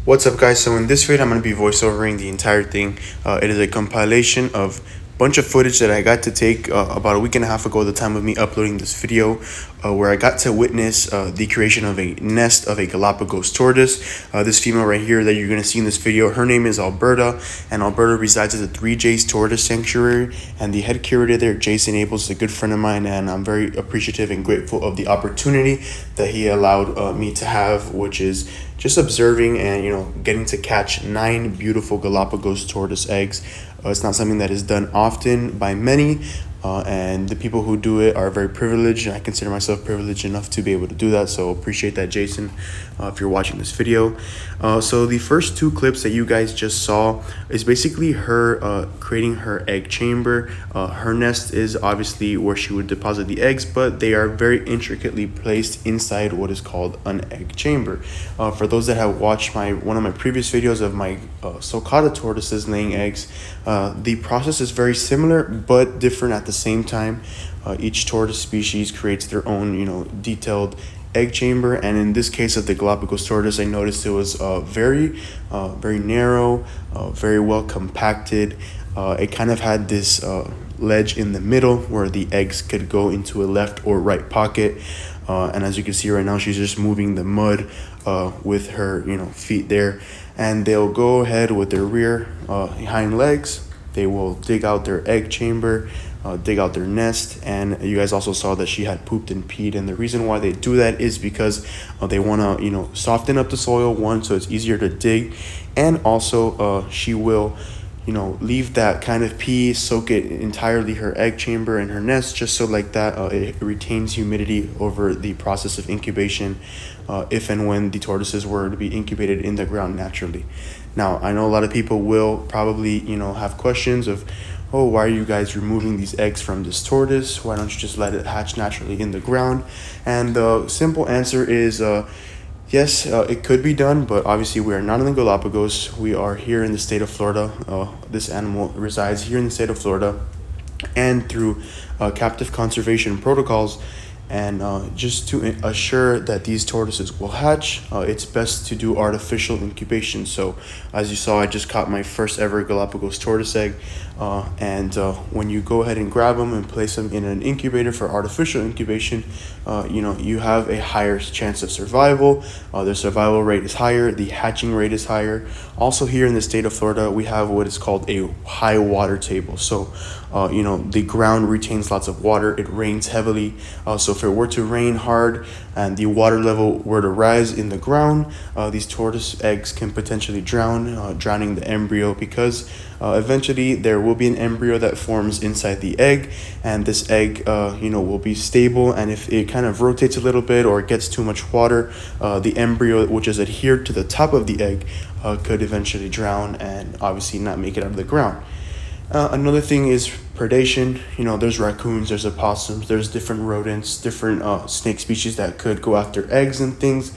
What's up, guys? So in this video I'm going to be voiceovering the entire thing. It is a compilation of bunch of footage that I got to take about a week and a half ago, the time of me uploading this video, where I got to witness the creation of a nest of a Galapagos tortoise. This female right here that you're going to see in this video, her name is Alberta, and Alberta resides at the ThreeJaysTortoise sanctuary, and the head curator there, Jason Abels, is a good friend of mine, and I'm very appreciative and grateful of the opportunity that he allowed me to have, which is just observing and getting to catch 9 beautiful Galapagos tortoise eggs. It's not something that is done often by many, and the people who do it are very privileged, and I consider myself privileged enough to be able to do that, so appreciate that, Jason, if you're watching this video. So the first 2 clips that you guys just saw is basically her creating her egg chamber. Her nest is obviously where she would deposit the eggs, but they are very intricately placed inside what is called an egg chamber. For those that have watched one of my previous videos of my sulcata tortoises laying eggs, the process is very similar but different at the same time. Each tortoise species creates their own detailed egg chamber, and in this case of the Galapagos tortoise, I noticed it was very narrow, very well compacted. It kind of had this ledge in the middle where the eggs could go into a left or right pocket, and as you can see right now, she's just moving the mud with her feet there, and they'll go ahead with their rear hind legs. They will dig out their egg chamber, dig out their nest, and you guys also saw that she had pooped and peed, and the reason why they do that is because they want to soften up the soil, one, so it's easier to dig, and also she will leave that kind of pee, soak it entirely, her egg chamber and her nest, just so like that it retains humidity over the process of incubation, if and when the tortoises were to be incubated in the ground naturally. Now, I know a lot of people will probably have questions of, oh, why are you guys removing these eggs from this tortoise? Why don't you just let it hatch naturally in the ground? And the simple answer is yes, it could be done, but obviously we are not in the Galapagos. We are here in the state of Florida. This animal resides here in the state of Florida, and through captive conservation protocols, and just to assure that these tortoises will hatch, it's best to do artificial incubation. So as you saw, I just caught my first ever Galapagos tortoise egg, and when you go ahead and grab them and place them in an incubator for artificial incubation, you have a higher chance of survival. Their survival rate is higher, the hatching rate is higher. Also, here in the state of Florida, we have what is called a high water table. So the ground retains lots of water, it rains heavily, so if it were to rain hard and the water level were to rise in the ground, these tortoise eggs can potentially drown, drowning the embryo, because eventually there will be an embryo that forms inside the egg, and this egg will be stable, and if it kind of rotates a little bit or gets too much water, the embryo, which is adhered to the top of the egg, could eventually drown and obviously not make it out of the ground. Another thing is predation. There's raccoons, there's opossums, there's different rodents, different snake species that could go after eggs and things.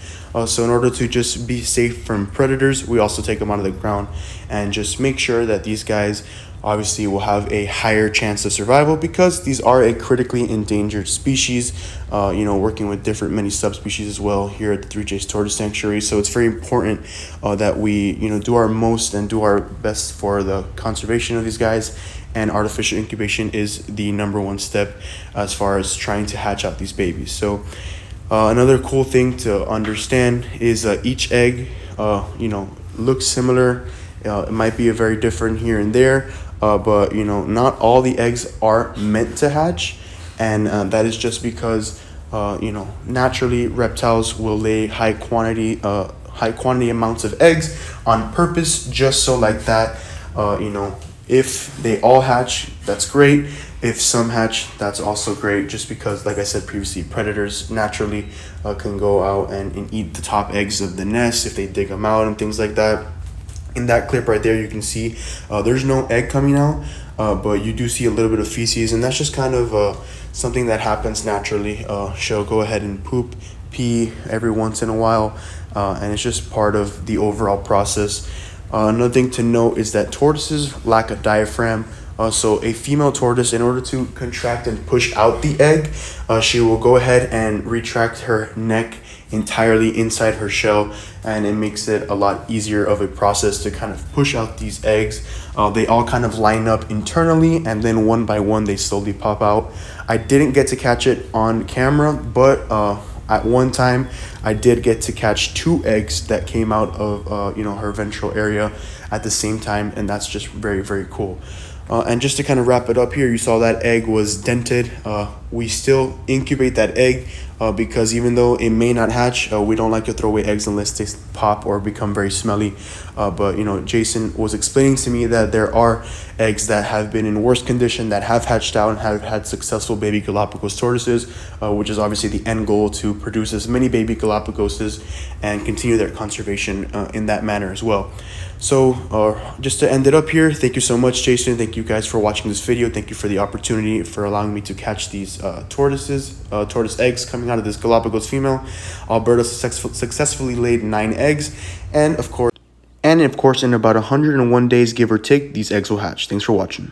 So in order to just be safe from predators, we also take them out of the ground and just make sure that these guys obviously will have a higher chance of survival, because these are a critically endangered species, working with many subspecies as well here at the ThreeJaysTortoise sanctuary. So it's very important that we do our most and do our best for the conservation of these guys, and artificial incubation is the #1 step as far as trying to hatch out these babies. So another cool thing to understand is each egg looks similar. It might be a very different here and there, but not all the eggs are meant to hatch, and that is just because naturally reptiles will lay high quantity amounts of eggs on purpose, just so like that if they all hatch, that's great. If some hatch, that's also great, just because, like I said previously, predators naturally can go out and eat the top eggs of the nest if they dig them out and things like that. In that clip right there, you can see there's no egg coming out, but you do see a little bit of feces, and that's just kind of something that happens naturally. She'll go ahead and poop, pee every once in a while, and it's just part of the overall process. Another thing to note is that tortoises lack a diaphragm. So a female tortoise, in order to contract and push out the egg, she will go ahead and retract her neck entirely inside her shell, and it makes it a lot easier of a process to kind of push out these eggs. They all kind of line up internally, and then one by one they slowly pop out. I didn't get to catch it on camera, but at one time I did get to catch 2 eggs that came out of her ventral area at the same time, and that's just very, very cool. And just to kind of wrap it up here, you saw that egg was dented. We still incubate that egg because even though it may not hatch, we don't like to throw away eggs unless they pop or become very smelly. But Jason was explaining to me that there are eggs that have been in worse condition that have hatched out and have had successful baby Galapagos tortoises, which is obviously the end goal, to produce as many baby Galapagoses and continue their conservation in that manner as well. So just to end it up here, thank you so much, Jason. Thank you guys for watching this video. Thank you for the opportunity for allowing me to catch these tortoise eggs coming out of this Galapagos female. Alberta successfully laid 9 eggs, and of course in about 101 days, give or take, these eggs will hatch. Thanks for watching.